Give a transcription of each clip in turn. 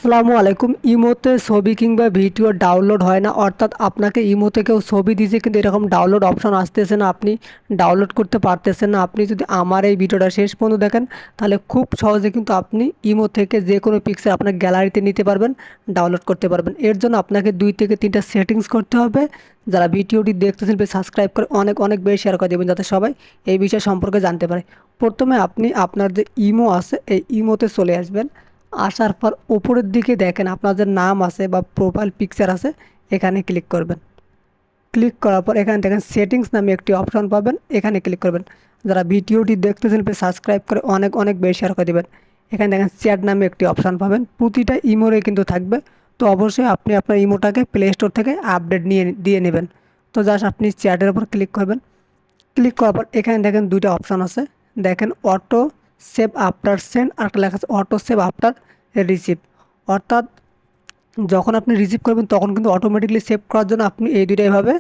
আসসালামু আলাইকুম। ইমোতে ছবি কিংবা ভিডিও ডাউনলোড হয় না, অর্থাৎ আপনাকে ইমোতে কেউ ছবি দিয়েছে কিন্তু এরকম ডাউনলোড অপশন আসতেছে না, আপনি ডাউনলোড করতে পারতেছেন না। আপনি যদি আমার এই ভিডিওটা শেষ পর্যন্ত দেখেন তাহলে খুব সহজে কিন্তু আপনি ইমো থেকে যে কোনো পিকচার আপনার গ্যালারিতে নিতে পারবেন, ডাউনলোড করতে পারবেন। এর জন্য আপনাকে 2 থেকে 3টা সেটিংস করতে হবে। যারা ভিডিওটি দেখতেছেন সাবস্ক্রাইব করে অনেক অনেক বেশি শেয়ার করে দেবেন যাতে সবাই এই বিষয় সম্পর্কে জানতে পারে। প্রথমে আপনি আপনার যে ইমো আছে এই ইমোতে চলে আসবেন। আসার পর উপরের দিকে দেখেন আপনার যে নাম আছে বা প্রোফাইল পিকচার আছে, এখানে ক্লিক করবেন। ক্লিক করার পর এখানে দেখেন সেটিংস নামে একটি অপশন পাবেন, এখানে ক্লিক করবেন। যারা ভিডিওটি দেখতেছেন সাবস্ক্রাইব করে অনেক অনেক বেশি শেয়ার করে দেবেন। এখানে দেখেন চ্যাট নামে একটি অপশন পাবেন, প্রতিটা ইমোরে কিন্তু থাকবে। তো অবশ্যই আপনি আপনার ইমোটাকে প্লে স্টোর থেকে আপডেট দিয়ে নেবেন। তো জাস্ট আপনি চ্যাটের উপর ক্লিক করবেন। ক্লিক করার পর এখানে দেখেন 2টা অপশন আছে, দেখেন অটো সেভ আফটার সেন্ড আর একটা লেখা আছে অটো সেভ আফটার রিসিভ। অর্থাৎ যখন আপনি রিসিভ করবেন তখন কিন্তু অটোমেটিকলি সেভ করার জন্য আপনি এই দুইটা এভাবে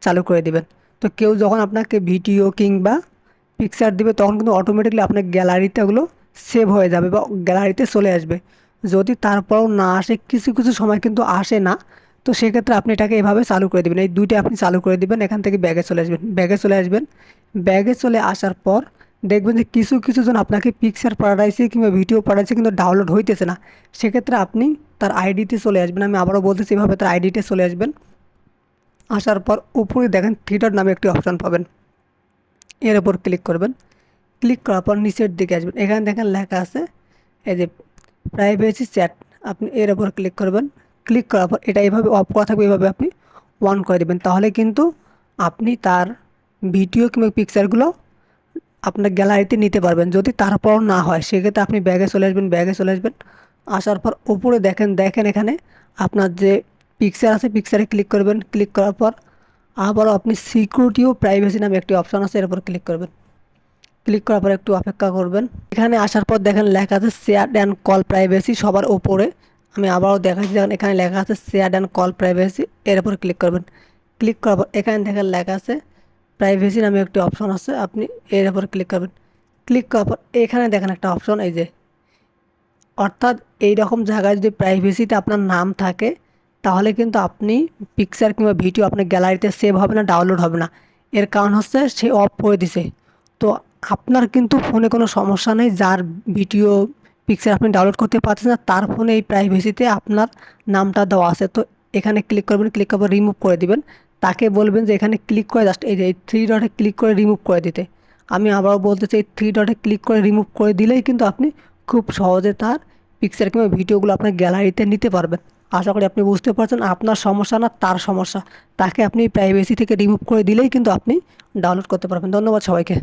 চালু করে দিবেন। তো কেউ যখন আপনাকে ভিডিও কিংবা পিকচার দিবে তখন কিন্তু অটোমেটিকলি আপনার গ্যালারিতে ওগুলো সেভ হয়ে যাবে বা গ্যালারিতে চলে আসবে। যদি তারপরও না আসে, কিছু কিছু সময় কিন্তু আসে না, তো সেক্ষেত্রে আপনি এটাকে এভাবে চালু করে দেবেন। এই দুইটা আপনি চালু করে দিবেন। এখান থেকে ব্যাগে চলে আসবেন, ব্যাগে চলে আসবেন। ব্যাগে চলে আসার পর দেখবেন যে কিছু কিছু জন আপনাকে পিকচার পাঠাইছে কিংবা ভিডিও পাঠাইছে কিন্তু ডাউনলোড হইতেছে না। সেক্ষেত্রে আপনি তার আইডিতে চলে আসবেন। আমি আবারও বলতেছি, এভাবে তার আইডিতে চলে আসবেন। আসার পর উপরে দেখেন থ্রি ডট নামে একটি অপশান পাবেন, এর উপর ক্লিক করবেন। ক্লিক করার পর নিচের দিকে আসবেন, এখানে দেখেন লেখা আছে এই যে প্রাইভেসি চ্যাট, আপনি এর উপর ক্লিক করবেন। ক্লিক করার পর এটা এভাবে অফ করা থাকবে, এভাবে আপনি অন করে দেবেন। তাহলে কিন্তু আপনি তার ভিডিও কিংবা পিকচারগুলো আপনার গ্যালারিতে নিতে পারবেন। যদি তারপর না হয় সেক্ষেত্রে আপনি ব্যাগে চলে আসবেন, ব্যাগে চলে আসবেন। আসার পর উপরে দেখেন দেখেন এখানে আপনার যে পিকচার আছে পিকচারে ক্লিক করবেন। ক্লিক করার পর আবারও আপনি সিকিউরিটি ও প্রাইভেসি নামে একটি অপশান আছে, এর উপর ক্লিক করবেন। ক্লিক করার পর একটু অপেক্ষা করবেন। এখানে আসার পর দেখেন লেখা আছে শেয়ার অ্যান্ড কল প্রাইভেসি সবার উপরে। আমি আবারও দেখাচ্ছি, দেখেন এখানে লেখা আছে শেয়ার অ্যান্ড কল প্রাইভেসি, এর উপর ক্লিক করবেন। ক্লিক করার পর এখানে দেখেন লেখা আছে প্রাইভেসি নামে একটি অপশন আছে, আপনি এর উপর ক্লিক করবেন। ক্লিক করার পর এখানে দেখেন একটা অপশন এই যে, অর্থাৎ এই রকম জায়গায় যদি প্রাইভেসিতে আপনার নাম থাকে তাহলে কিন্তু আপনি পিকচার কিংবা ভিডিও আপনার গ্যালারিতে সেভ হবে না, ডাউনলোড হবে না। এর কারণ হচ্ছে সে অফ করে দিছে। তো আপনার কিন্তু ফোনে কোনো সমস্যা নেই, যার ভিডিও পিকচার আপনি ডাউনলোড করতে পারছেন না তার ফোনে এই প্রাইভেসিতে আপনার নামটা দেওয়া আছে। তো এখানে ক্লিক করবেন, ক্লিক করে রিমুভ করে দিবেন। তাকে বলবেন যে এখানে ক্লিক করে জাস্ট এই যে এই থ্রি ডটে ক্লিক করে রিমুভ করে দিতে। আমি আবারও বলতে চাই, থ্রি ডটে ক্লিক করে রিমুভ করে দিলেই কিন্তু আপনি খুব সহজে তার পিকচার কিংবা ভিডিওগুলো আপনার গ্যালারিতে নিতে পারবেন। আশা করি আপনি বুঝতে পারছেন, আপনার সমস্যা না তার সমস্যা। তাকে আপনি প্রাইভেসি থেকে রিমুভ করে দিলেই কিন্তু আপনি ডাউনলোড করতে পারবেন। ধন্যবাদ সবাইকে।